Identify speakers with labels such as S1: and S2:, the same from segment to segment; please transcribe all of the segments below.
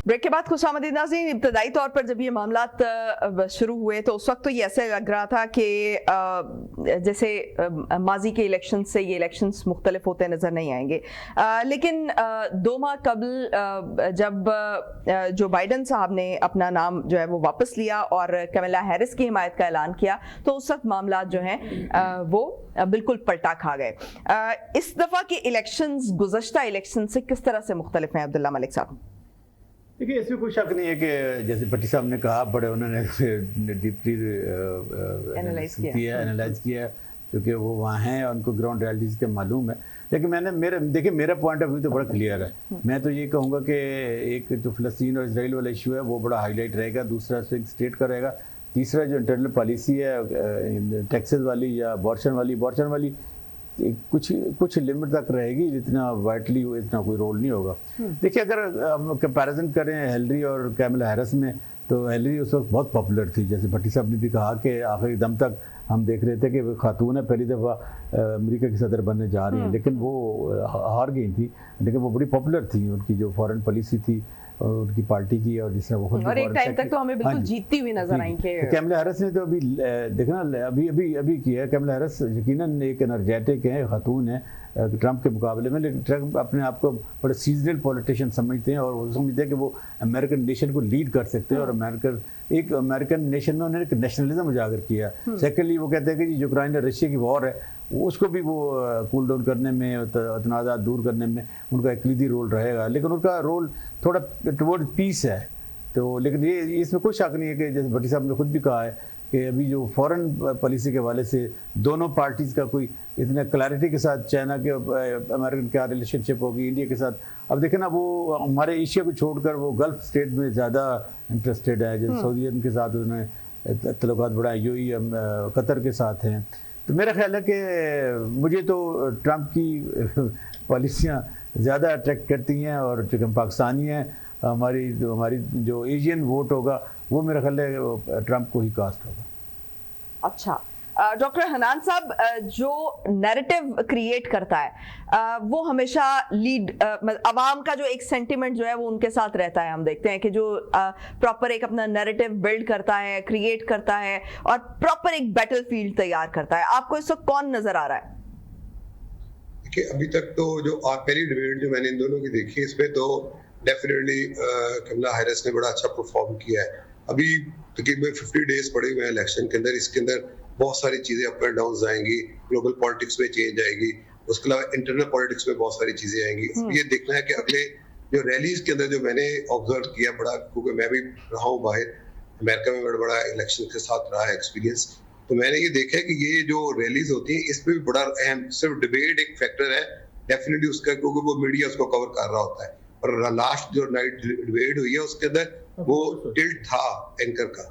S1: Break के बाद खुशामदीद नाज़रीन, इब्तदाई तौर पर जब ये मामलात शुरू हुए तो उस वक्त तो ये ऐसे लग रहा था कि जैसे माजी के इलेक्शन से ये इलेक्शंस मुख्तलिफ होते नज़र नहीं आएंगे, लेकिन 2 माह कबल जब जो बाइडन साहब ने अपना नाम जो है वो वापस लिया और कमला हैरिस की हिमायत का ऐलान किया तो उस वक्त मामलात जो हैं वो बिल्कुल पलटा खा गए। इस दफ़ा के इलेक्शंस गुज़श्ता इलेक्शन से किस तरह से मुख्तलिफ हैं अब्दुल्ला मलिक साहब?
S2: देखिए, इसमें कोई शक नहीं है कि जैसे भट्टी साहब ने कहा, बड़े उन्होंने डीपली एनालाइज किया क्योंकि वो वहाँ हैं और उनको ग्राउंड रियलिटीज़ के मालूम है। लेकिन देखिए मेरा पॉइंट ऑफ व्यू तो बड़ा क्लियर है। मैं तो ये कहूँगा कि एक जो फ़लस्तीन और इजराइल वाला इशू है वो बड़ा हाईलाइट रहेगा, दूसरा स्विंग स्टेट का रहेगा, तीसरा जो इंटरनल पॉलिसी है टैक्सेस वाली या अबॉर्शन वाली कुछ लिमिट तक रहेगी, जितना वाइटली इतना कोई रोल नहीं होगा। देखिए, अगर हम कंपैरिजन करें हिलरी और कैमला हैरिस में, तो हिलरी उस वक्त बहुत पॉपुलर थी। जैसे भट्टी साहब ने भी कहा कि आखिरी दम तक हम देख रहे थे कि वो खातून है, पहली दफ़ा अमेरिका की सदर बनने जा रही हैं, लेकिन वो हार गई थी। लेकिन वो बड़ी पॉपुलर थी, उनकी जो फॉरेन पॉलिसी थी और उनकी पार्टी की, और जिस तरह वो
S1: और एक टाइम तक तो हमें बिल्कुल जीतती हुई नजर आई कि
S2: कैमला हैरिस ने तो अभी देखना अभी किया है। कैमला हैरिस यकीनन एक एनर्जेटिक है, खातून है ट्रंप के मुकाबले में, लेकिन ट्रंप अपने आप को बड़े सीजनल पॉलिटिशियन समझते हैं और वो समझते हैं कि वो अमेरिकन नेशन को लीड कर सकते हैं और अमेरिकन नेशन में उन्होंने एक नेशनलिज्म उजागर किया। सेकेंडली वो कहते हैं कि यूक्रेन और रशिया की वॉर है, उसको भी वो कूल डाउन करने में, तनाज़ात दूर करने में उनका एक कलीदी रोल रहेगा, लेकिन उनका रोल थोड़ा टुवर्ड पीस है। तो लेकिन ये इसमें कोई शक नहीं है कि जैसे भट्टी साहब ने खुद भी कहा है कि अभी जो फॉरेन पॉलिसी के हवाले से दोनों पार्टीज़ का कोई इतना क्लैरिटी के साथ चाइना के अमेरिकन क्या रिलेशनशिप होगी, इंडिया के साथ, अब देखें ना वो हमारे एशिया को छोड़कर वो गल्फ स्टेट में ज़्यादा इंटरेस्टेड है। जैसे सऊदी अरब के साथ उन्होंने तल्लुकात बढ़ाए, यूएई कतर के साथ हैं। तो मेरा ख्याल है कि मुझे तो ट्रंप की पॉलिसियाँ ज़्यादा अट्रैक्ट करती हैं, और चूँकि हम पाकिस्तानी हैं, हमारी जो एशियन वोट होगा वो मेरा ख्याल है ट्रंप को ही कास्ट होगा।
S1: अच्छा, डॉक्टर हनान साहब, जो नैरेटिव क्रिएट करता है वो हमेशा लीड अवाम का जो एक सेंटिमेंट जो है वो उनके साथ रहता है। हम देखते हैं कि जो प्रॉपर एक अपना नैरेटिव बिल्ड करता है, क्रिएट करता है और प्रॉपर एक बैटलफील्ड तैयार करता है, आपको इस वक्त कौन नजर आ रहा है?
S3: देखिए, अभी तक तो जो पहली डिबेट जो मैंने इन दोनों की देखी, इसमें तो डेफिनेटली कमला हैरिस ने बड़ा अच्छा परफॉर्म किया है। अभी तकरीबन 50 डेज पड़े हुए हैं इलेक्शन के अंदर, इसके अंदर बहुत सारी चीजें अप एंड डाउन आएंगी, ग्लोबल पॉलिटिक्स में चेंज आएगी, उसके अलावा इंटरनल पॉलिटिक्स में बहुत सारी चीजें आएंगी। ये देखना है कि अगले जो रैलीज के अंदर जो मैंने ऑब्जर्व किया बड़ा, क्योंकि मैं भी रहा हूँ बाहर अमेरिका में, बड़ा इलेक्शन के साथ रहा है एक्सपीरियंस, तो मैंने ये देखा है कि ये जो रैलीज होती हैं इसमें भी बड़ा अहम सिर्फ डिबेट एक फैक्टर है डेफिनेटली उसका, क्योंकि वो मीडिया उसको कवर कर रहा होता है। और लास्ट जो नाइट डिबेट हुई है उसके अंदर वो टिल्ट था एंकर का,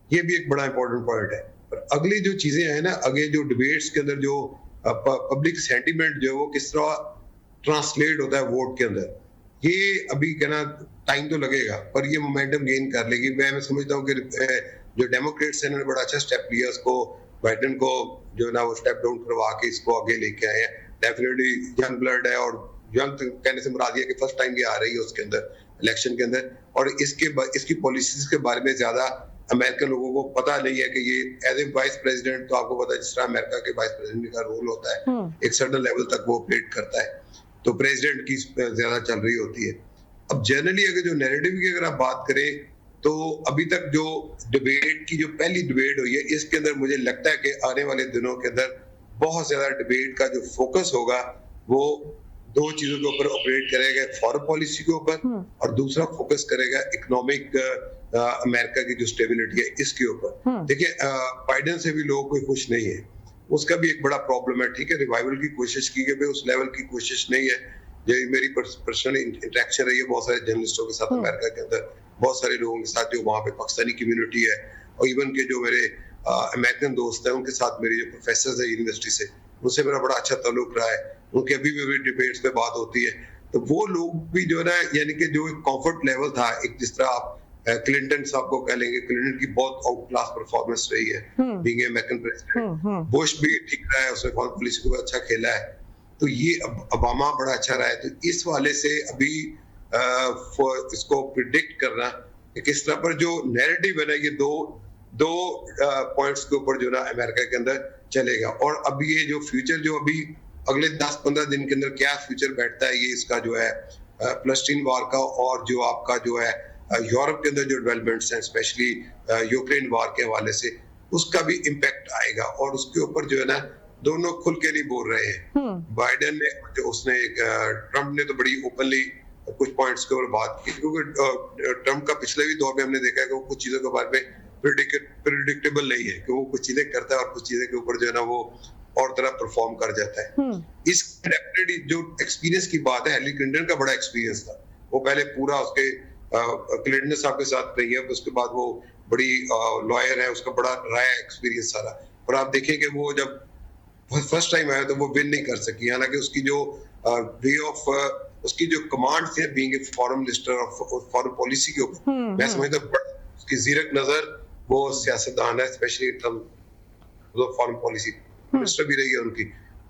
S3: ये भी एक बड़ा इंपॉर्टेंट पॉइंट है। और अगली जो चीजें हैं ना, आगे जो डिबेट्स के अंदर जो पब्लिक सेंटीमेंट जो है वो किस तरह ट्रांसलेट होता है वोट के अंदर, ये अभी कहना टाइम तो लगेगा, पर ये मोमेंटम गेन कर लेगी। मैं समझता हूँ कि जो डेमोक्रेट्स हैं उन्होंने बड़ा अच्छा स्टेप लिया, उसको बाइडेन को जो ना वो स्टेप डाउन करवा के इसको आगे लेके आए हैं। डेफिनेटली यंग ब्लड है, और यंग कहने से मुराद ये कि फर्स्ट टाइम ये आ रही है उसके अंदर इलेक्शन के अंदर, और इसकी पॉलिसीज के बारे में ज्यादा अमेरिकन लोगों को पता नहीं है कि ये एज ए वाइस प्रेसिडेंट, तो आपको पता है जिस तरह अमेरिका के वाइस प्रेसिडेंट का रोल होता है एक सर्टेन लेवल तक वो ऑपरेट करता है, तो प्रेसिडेंट की ज्यादा चल रही होती है। अब जनरली अगर जो नैरेटिव की अगर आप बात करें, तो अभी तक जो डिबेट की जो पहली डिबेट हुई है इसके अंदर मुझे लगता है कि आने वाले दिनों के अंदर बहुत ज्यादा डिबेट का जो फोकस होगा वो 2 चीजों के ऊपर ऑपरेट करेगा, फॉरेन पॉलिसी के ऊपर, और दूसरा फोकस करेगा इकोनॉमिक अमेरिका की जो स्टेबिलिटी है इसके ऊपर। देखिए, बाइडेन से भी लोग कोई खुश नहीं है, उसका भी एक बड़ा प्रॉब्लम है। ठीक है, रिवाइवल की कोशिश की गई, उस लेवल की कोशिश नहीं है। जो मेरी पर्सनल इंटरेक्शन रही है बहुत सारे जर्नलिस्टों के साथ अमेरिका के अंदर, बहुत सारे लोगों के साथ जो वहाँ पे पाकिस्तानी कम्युनिटी है, और इवन के जो मेरे अमेरिकन दोस्त हैं उनके साथ मेरी जो प्रोफेसर है यूनिवर्सिटी से, उनसे मेरा बड़ा अच्छा ताल्लुक रहा है, उनके अभी भी डिबेट्स पे बात होती है। तो वो लोग भी जो है ना, यानी कि जो एक कंफर्ट लेवल था, एक जिस तरह आप क्लिंटन साहब को कह लेंगे, क्लिंटन की बहुत आउट क्लास परफॉर्मेंस रही है बीइंग अमेरिकन प्रेसिडेंट, बुश भी ठीक रहा है, उसने फॉरेन पॉलिसी को अच्छा खेला है, तो ये ओबामा बड़ा अच्छा रहा है। तो इस वाले से अभी इसको प्रिडिक्ट करना कि किस तरह पर जो नैरेटिव है ना, ये दो पॉइंट्स के ऊपर जो ना अमेरिका के अंदर चलेगा। और अब ये जो फ्यूचर जो अभी अगले 10-15 दिन के अंदर क्या फ्यूचर बैठता है, ये इसका जो है पैलेस्टीन वार का, और जो आपका जो है यूरोप के अंदर जो डेवलपमेंट्स हैं स्पेशली यूक्रेन वार के हवाले से, उसका भी इम्पैक्ट आएगा। और उसके ऊपर जो है ना दोनों खुल के नहीं बोल रहे हैं। बाइडेन ने ट्रम्प ने तो बड़ी ओपनली कुछ पॉइंट्स के ऊपर बात की, क्योंकि ट्रम्प का पिछले भी दौर में हमने देखा है कि वो कुछ चीजों के बारे में प्रिडिक्टेबल नहीं है, कि वो कुछ चीजें करता है और कुछ चीजें के ऊपर जो है ना वो और तरह परफॉर्म कर जाता है। इस डेफिनेटली जो एक्सपीरियंस की बात है, हेनरी क्लिंटन का बड़ा एक्सपीरियंस था। वो पहले पूरा उसके क्लिंटन साहब के साथ रही है, उसके बाद वो बड़ी लॉयर है, उसका बड़ा रहा है एक्सपीरियंस सारा। और आप देखें कि वो जब फर्स्ट टाइम आया तो वो विन नहीं कर सकी, हालांकि उसकी जो वे ऑफ उसकी जो कमांड थे being a foreign minister of foreign policy के ऊपर, मैं समझता हूं उसकी जीरक नजर वो सियासतदान है, स्पेशली फॉरेन पॉलिसी मिनिस्टर भी रही है उनकी।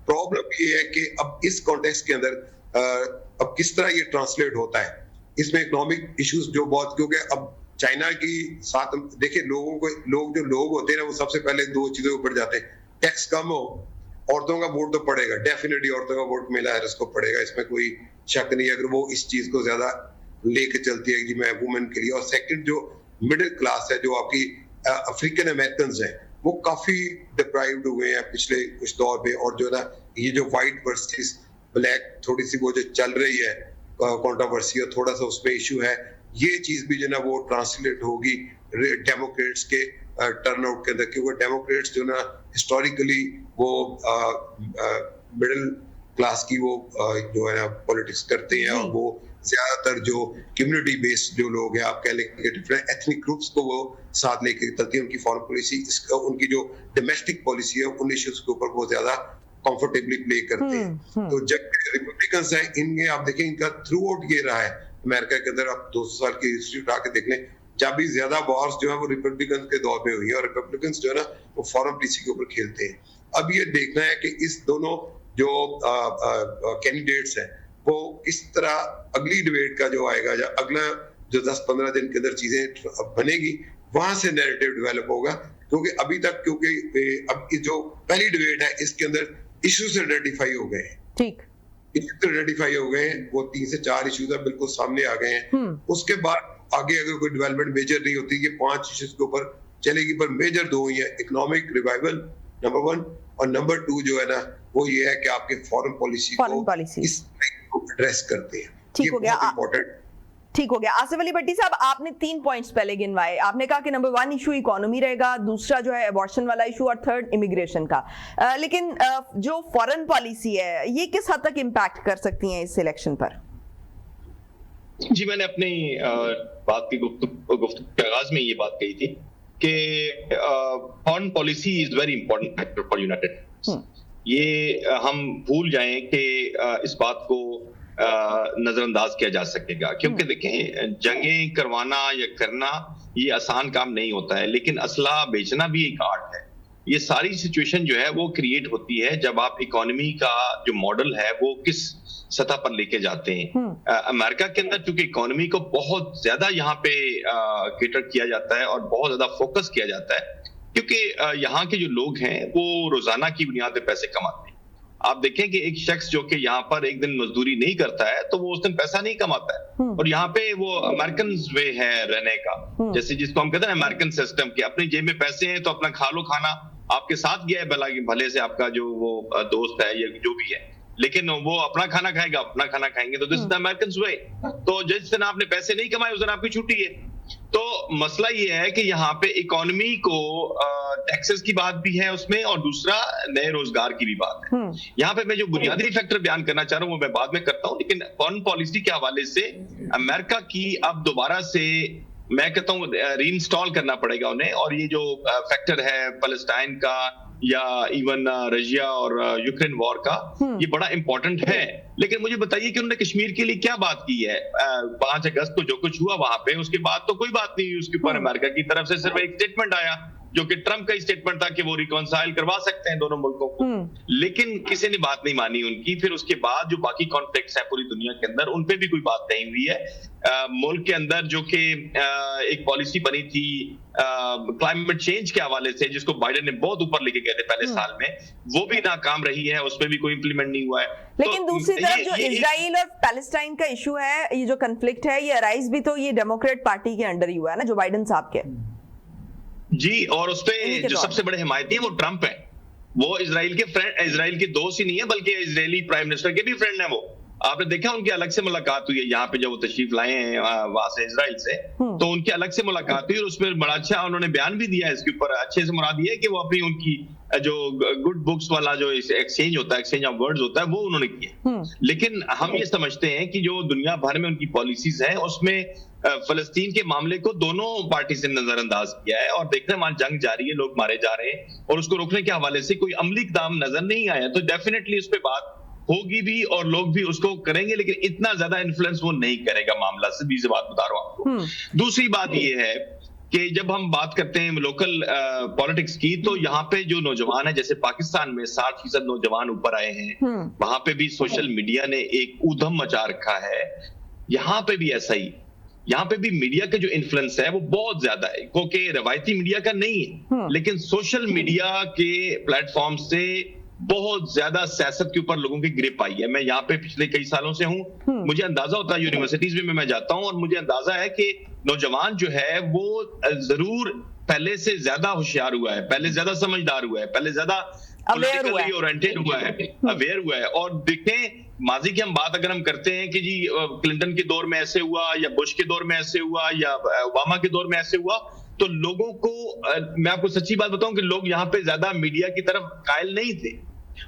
S3: प्रॉब्लम ये है कि अब इस कॉन्टेक्स्ट के अंदर अब किस तरह ये ट्रांसलेट होता है, इसमें इकोनॉमिक इश्यूज जो बहुत, क्योंकि अब चाइना की साथ देखिए लोग होते हैं ना, वो सबसे पहले दो चीजों के ऊपर जाते हैं। टैक्स कम हो, औरतों का वोट तो पड़ेगा, डेफिनेटली औरतों का वोट कमला हैरिस को पड़ेगा, इसमें कोई शक नहीं है अगर वो इस चीज को ज्यादा लेके चलती है कि मैं वुमेन के लिए। और सेकंड जो मिडिल क्लास है, जो आपकी अफ्रीकन अमेरिकन है, वो काफी डिप्राइव्ड हुए हैं पिछले कुछ दौर में। और जो ना ये जो व्हाइट वर्सेस ब्लैक थोड़ी सी वो जो चल रही है कंट्रोवर्सी, और थोड़ा सा उसमें इशू है, ये चीज भी जो ना वो ट्रांसलेट होगी डेमोक्रेट्स के टर्नआउट के अंदर, क्योंकि डेमोक्रेट्स जो ना हिस्टोरिकली वो मिडिल क्लास की वो जो है ना पॉलिटिक्स करते हैं, और वो ज्यादातर जो कम्युनिटी बेस्ड जो लोग हैं, आप कह लेंगे डिफरेंट एथनिक ग्रुप्स को वो साथ लेके चलती है। उनकी फॉरेन पॉलिसी, उनकी जो डोमेस्टिक पॉलिसी है उन इश्यूज के ऊपर वो ज्यादा कंफर्टेबली प्ले करते हैं। तो जब रिपब्लिकन्स हैं, इनके आप देखें इनका थ्रू आउट ये रहा है अमेरिका के अंदर, आप 200 साल की हिस्ट्री उठा के देख लें, जब भी ज्यादा वॉर्स जो है वो रिपब्लिकन के दौर में हुई है, और रिपब्लिकन्स जो है ना वो फॉरेन पॉलिसी के ऊपर खेलते हैं। अब ये देखना है कि इस दोनों जो कैंडिडेट्स हैं वो किस तरह अगली डिबेट का जो आएगा, या अगला जो 10-15 दिन के अंदर चीजें बनेगी, वहां से नैरेटिव डेवलप होगा। क्योंकि अभी तक अब की जो पहली डिबेट है इसके अंदर इश्यूज आइडेंटिफाई हो गए हैं, ठीक आइडेंटिफाई हो गए हैं, वो 3 से 4 इश्यूज बिल्कुल सामने आ गए हैं। उसके बाद आगे अगर कोई डेवलपमेंट मेजर नहीं होती, ये 5 इश्यूज के ऊपर चलेगी, पर मेजर 2 ही है, इकोनॉमिक रिवाइवल नंबर 1, और नंबर 2 जो है ना वो ये है कि आपके फॉरेन पॉलिसी को एड्रेस करते हैं।
S1: ठीक हो गया, ठीक हो गया। आसिफ अली भट्टी साहब, आपने 3 पॉइंट्स पहले गिनवाए। आपने कहा कि नंबर 1 इशू इकोनॉमी रहेगा, दूसरा जो है एबॉर्शन वाला इशू, और थर्ड इमिग्रेशन का। लेकिन जो फॉरेन पॉलिसी है ये किस हद तक इम्पैक्ट कर सकती है इस इलेक्शन पर?
S4: जी, मैंने अपनी बात की गुफ्तगू के आगाज में ये बात कही थी कि foreign policy is very important factor for United states. ये हम भूल जाएं कि इस बात को नजरअंदाज किया जा सकेगा, क्योंकि देखें जंगें करवाना या करना ये आसान काम नहीं होता है, लेकिन असला बेचना भी एक आर्ट है। ये सारी सिचुएशन जो है वो क्रिएट होती है जब आप इकोनॉमी का जो मॉडल है वो किस सतह पर लेके जाते हैं। अमेरिका के अंदर चूंकि इकोनॉमी को बहुत ज्यादा यहाँ पे केटर किया जाता है और बहुत ज्यादा फोकस किया जाता है, क्योंकि यहाँ के जो लोग हैं वो रोजाना की बुनियाद पे पैसे कमाते हैं। आप देखें कि एक शख्स जो कि यहाँ पर एक दिन मजदूरी नहीं करता है तो वो उस दिन पैसा नहीं कमाता है, और यहाँ पे वो अमेरिकन वे है रहने का, जैसे जिसको हम कहते हैं अमेरिकन सिस्टम के, अपनी जेब में पैसे हैं तो अपना खा लो खाना, आपके साथ गया है भले से आपका जो वो दोस्त है या जो भी है, लेकिन वो अपना खाना खाएगा, अपना खाना खाएंगे, तो दिस इज द अमेरिकन वे। तो जिस दिन आपने पैसे नहीं कमाए उस दिन आपकी छुट्टी है। तो मसला ये है कि यहाँ पे इकोनॉमी को टैक्सेस की बात भी है उसमें, और दूसरा नए रोजगार की भी बात है। यहाँ पे मैं जो बुनियादी फैक्टर बयान करना चाह रहा हूँ वो मैं बाद में करता हूँ, लेकिन फॉरेन पॉलिसी के हवाले से अमेरिका की अब दोबारा से मैं कहता हूँ रीइंस्टॉल करना पड़ेगा उन्हें, और ये जो फैक्टर है पैलेस्टाइन का या इवन रशिया और यूक्रेन वॉर का, ये बड़ा इंपॉर्टेंट है। लेकिन मुझे बताइए कि उन्होंने कश्मीर के लिए क्या बात की है? 5 अगस्त को जो कुछ हुआ वहां पे, उसके बाद तो कोई बात नहीं हुई उसके ऊपर। अमेरिका की तरफ से सिर्फ एक स्टेटमेंट आया जो कि ट्रम्प का स्टेटमेंट था कि वो रिकॉन्साइल करवा सकते हैं दोनों मुल्कों को, लेकिन किसी ने बात नहीं मानी उनकी। फिर उसके बाद जो बाकी कॉन्फ्लिक्ट्स हैं पूरी दुनिया के अंदर, उन पे भी कोई बात नहीं हुई है। मुल्क के अंदर जो कि एक पॉलिसी बनी थी क्लाइमेट चेंज के हवाले से, जिसको बाइडेन ने बहुत ऊपर लेके गए थे पहले साल में, वो भी नाकाम रही है, उसमें भी कोई इंप्लीमेंट नहीं हुआ है।
S1: लेकिन दूसरी तरफ जो इजराइल और पैलेस्टाइन का इशू है, ये जो कन्फ्लिक्ट है, ये अराइज भी तो ये डेमोक्रेट पार्टी के अंडर ही हुआ है ना, जो बाइडेन साहब के।
S4: जी, और उसपे जो सबसे बड़े हिमायती है वो ट्रम्प है। वो इजराइल के फ्रेंड, इजराइल के दोस्त ही नहीं है बल्कि इजरायली प्राइम मिनिस्टर के भी फ्रेंड है वो। आपने देखा उनकी अलग से मुलाकात हुई है यहाँ पे, जब वो तशरीफ लाए हैं वहां से इजराइल से, तो उनकी अलग से मुलाकात हुई और उसमें बड़ा अच्छा उन्होंने बयान भी दिया है इसके ऊपर। अच्छे से मुराद ये है कि वो अपनी उनकी जो गुड बुक्स वाला जो एक्सचेंज होता है, एक्सचेंज ऑफ वर्ड्स होता है, वो उन्होंने किया। लेकिन हम ये समझते हैं कि जो दुनिया भर में उनकी पॉलिसीज है, उसमें फलस्तीन के मामले को दोनों पार्टी से नजरअंदाज किया है और देखते हैं वहां जंग जारी है, लोग मारे जा रहे हैं और उसको रोकने के हवाले से कोई अमली इक़दाम नजर नहीं आया। तो डेफिनेटली उस पर बात होगी भी और लोग भी उसको करेंगे, लेकिन इतना ज्यादा इन्फ्लुएंस वो नहीं करेगा मामला। सीधी सी बात बता रहा हूं आपको। दूसरी बात ये है कि जब हम बात करते हैं लोकल पॉलिटिक्स की, तो यहाँ पे जो नौजवान है, जैसे पाकिस्तान में 60% नौजवान ऊपर आए हैं, वहां पे भी सोशल मीडिया ने एक ऊधम मचा रखा है। यहाँ पे भी ऐसा ही, यहाँ पे भी मीडिया का जो इन्फ्लुएंस है वो बहुत ज्यादा है, क्योंकि रवायती मीडिया का नहीं है, लेकिन सोशल मीडिया के प्लेटफॉर्म से बहुत ज्यादा सियासत के ऊपर लोगों की ग्रिप आई है। मैं यहाँ पे पिछले कई सालों से हूँ, मुझे अंदाजा होता है, यूनिवर्सिटीज में मैं जाता हूँ और मुझे अंदाजा है कि नौजवान जो है वो जरूर पहले से ज्यादा होशियार हुआ है, पहले ज्यादा समझदार हुआ है, पहले ज्यादा पॉलिटिकली ओरिएंटेड हुआ है, अवेयर हुआ है। और देखें, माजी की हम बात अगर हम करते हैं कि जी क्लिंटन के दौर में ऐसे हुआ या बुश के दौर में ऐसे हुआ या ओबामा के दौर में ऐसे हुआ, तो लोगों को, मैं आपको सच्ची बात बताऊं कि लोग यहाँ पे ज्यादा मीडिया की तरफ कायल नहीं थे।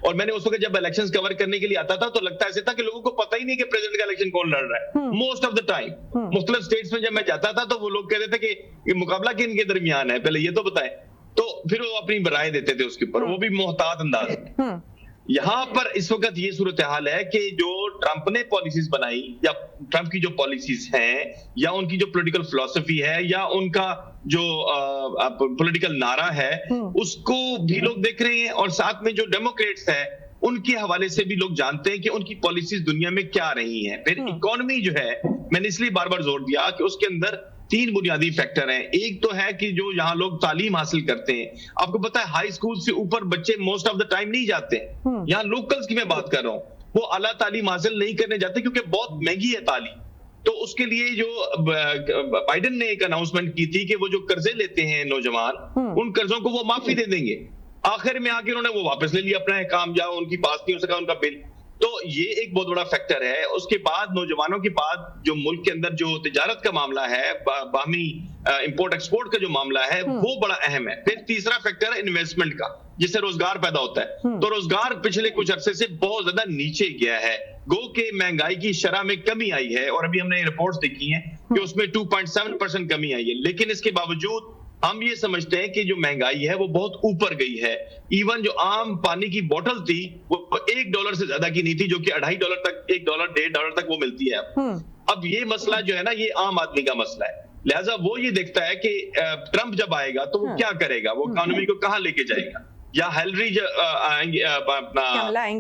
S4: और मैंने उस वक्त जब इलेक्शंस कवर करने के लिए आता था तो लगता ऐसे था कि लोगों को पता ही नहीं कि प्रेसिडेंट का इलेक्शन कौन लड़ रहा है। मोस्ट ऑफ द टाइम मुख्तलिफ स्टेट्स में जब मैं जाता था तो वो लोग कहते थे कि ये मुकाबला किन के दरमियान है, पहले ये तो बताएं। तो फिर वो अपनी राय देते थे उसके ऊपर, वो भी मोहतात अंदाज में। यहाँ पर इस वक्त ये सूरत हाल है कि जो ट्रंप ने पॉलिसीज बनाई या ट्रंप की जो पॉलिसीज हैं या उनकी जो पॉलिटिकल फिलॉसफी है या उनका जो पॉलिटिकल नारा है, उसको भी लोग देख रहे हैं। और साथ में जो डेमोक्रेट्स है उनके हवाले से भी लोग जानते हैं कि उनकी पॉलिसीज दुनिया में क्या रही हैं। फिर इकोनॉमी जो है, मैंने इसलिए बार बार जोर दिया कि उसके अंदर 3 बुनियादी फैक्टर हैं। एक तो है कि जो यहाँ लोग तालीम हासिल करते हैं, आपको पता है हाई स्कूल से ऊपर बच्चे मोस्ट ऑफ द टाइम नहीं जाते। यहाँ लोकल्स की मैं बात कर रहा हूँ, वो आला तालीम हासिल नहीं करने जाते क्योंकि बहुत महंगी है तालीम। तो उसके लिए जो बाइडेन ने एक अनाउंसमेंट की थी कि वो जो कर्जे लेते हैं नौजवान, उन कर्जों को वो माफी दे देंगे। आखिर में आके उन्होंने वो वापस ले लिया अपना काम, जहाँ उनकी पास नहीं हो सका उनका बिल। तो ये एक बहुत बड़ा फैक्टर है। उसके बाद नौजवानों के बाद जो मुल्क के अंदर जो तिजारत का मामला है, बाहमी इंपोर्ट एक्सपोर्ट का जो मामला है, वो बड़ा अहम है। फिर तीसरा फैक्टर है इन्वेस्टमेंट का, जिससे रोजगार पैदा होता है। तो रोजगार पिछले कुछ अरसे से बहुत ज्यादा नीचे गया है, गो के महंगाई की शरह में कमी आई है। और अभी हमने रिपोर्ट्स देखी हैं कि उसमें 2.7% कमी आई है। लेकिन इसके बावजूद हम ये समझते हैं कि जो महंगाई है वो बहुत ऊपर गई है। इवन जो आम पानी की बोतल थी वो $1 से ज्यादा की नहीं थी, जो कि $2.5 तक, $1, $1.5 तक वो मिलती है। अब ये मसला जो है ना, ये आम आदमी का मसला है। लिहाजा वो ये देखता है कि ट्रंप जब आएगा तो वो क्या करेगा, वो इकोनॉमी को कहाँ लेके जाएगा, या हेलरी आएंगे, अपना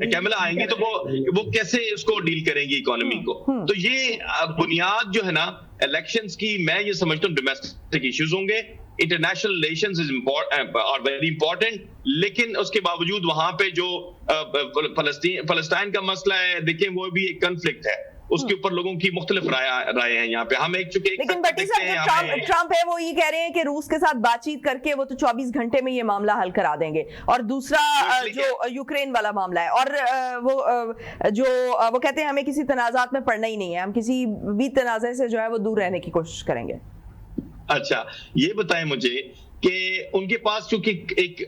S4: कैमला आएंगी तो वो कैसे उसको डील करेंगी इकोनॉमी को। तो ये बुनियाद जो है ना इलेक्शंस की, मैं ये समझता हूँ डोमेस्टिक इश्यूज होंगे, इंटरनेशनल रिलेशंस इज और वेरी इंपॉर्टेंट। लेकिन उसके बावजूद वहां पे जो फलस्तीन का मसला है, देखिए वो भी एक कॉन्फ्लिक्ट है, उसके ऊपर लोगों की मुख्तलिफ राय है यहाँ पे। हम एक चुके,
S1: लेकिन भट्टी साहब, जो ट्रंप है वो ये कह रहे हैं कि रूस के साथ बातचीत करके वो तो 24 घंटे में ये मामला हल करा देंगे। और दूसरा जो यूक्रेन वाला मामला है, और वो कहते हैं हमें किसी तनाज़ात में पड़ना ही नहीं है, हम किसी भी तनाज़े से जो है वो दूर रहने की कोशिश करेंगे।
S4: अच्छा, ये बताएं मुझे कि उनके पास चूंकि एक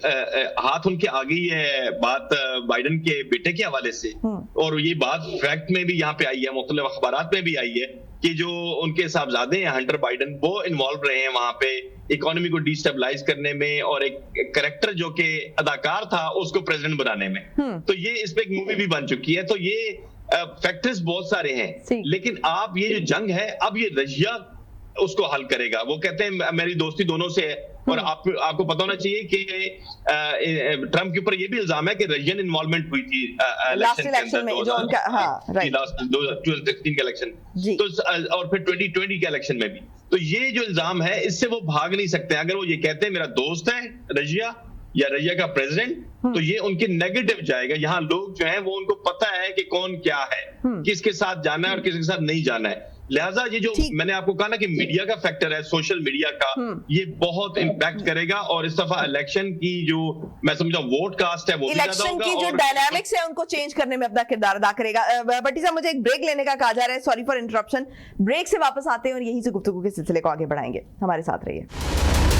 S4: हाथ उनके आगे ही है बात बाइडेन के बेटे के हवाले से, और ये बात फैक्ट में भी यहाँ पे आई है, मुख्तलिफ अखबारात में भी आई है कि जो उनके साहबजादे हैं हंटर बाइडेन, वो इन्वॉल्व रहे हैं वहां पे इकोनॉमी को डिस्टेबलाइज करने में, और एक कैरेक्टर जो कि अदाकार था उसको प्रेसिडेंट बनाने में। तो ये इस पे एक मूवी भी बन चुकी है। तो ये फैक्टर्स बहुत सारे हैं। लेकिन आप ये जो जंग है, अब ये रशिया उसको हल करेगा। वो कहते हैं मेरी दोस्ती दोनों से है, और आपको पता होना चाहिए कि ट्रम्प के ऊपर ये भी इल्जाम है कि रशियन इन्वॉल्वमेंट हुई थी
S1: इलेक्शन में जो उनका, हाँ, राइट,
S4: लास्ट 2016 का इलेक्शन,
S1: जी।
S4: तो और फिर 2020 के इलेक्शन में भी। तो ये जो इल्जाम है इससे वो भाग नहीं सकते। अगर वो ये कहते हैं मेरा दोस्त है रशिया या रशिया का प्रेसिडेंट, तो ये उनके नेगेटिव जाएगा। यहाँ लोग जो हैं वो उनको पता है कि कौन क्या है, किसके साथ जाना है और किसके साथ नहीं जाना है। लिहाजा ये जो मैंने आपको कहा ना कि मीडिया का फैक्टर है, सोशल मीडिया का, ये बहुत इम्पैक्ट करेगा। और इस दफा इलेक्शन की जो मैं समझा वोट कास्ट है वो भी ज्यादा
S1: इलेक्शन
S4: होगा
S1: की जो
S4: और
S1: डायनामिक्स है उनको चेंज करने में अपना किरदार अदा करेगा। भट्टी साहब, मुझे एक ब्रेक लेने का कहा जा रहा है, सॉरी फॉर इंटरप्शन। ब्रेक से वापस आते हैं और यहीं से गुफ्तगू के सिलसिले को आगे बढ़ाएंगे। हमारे साथ रहिए।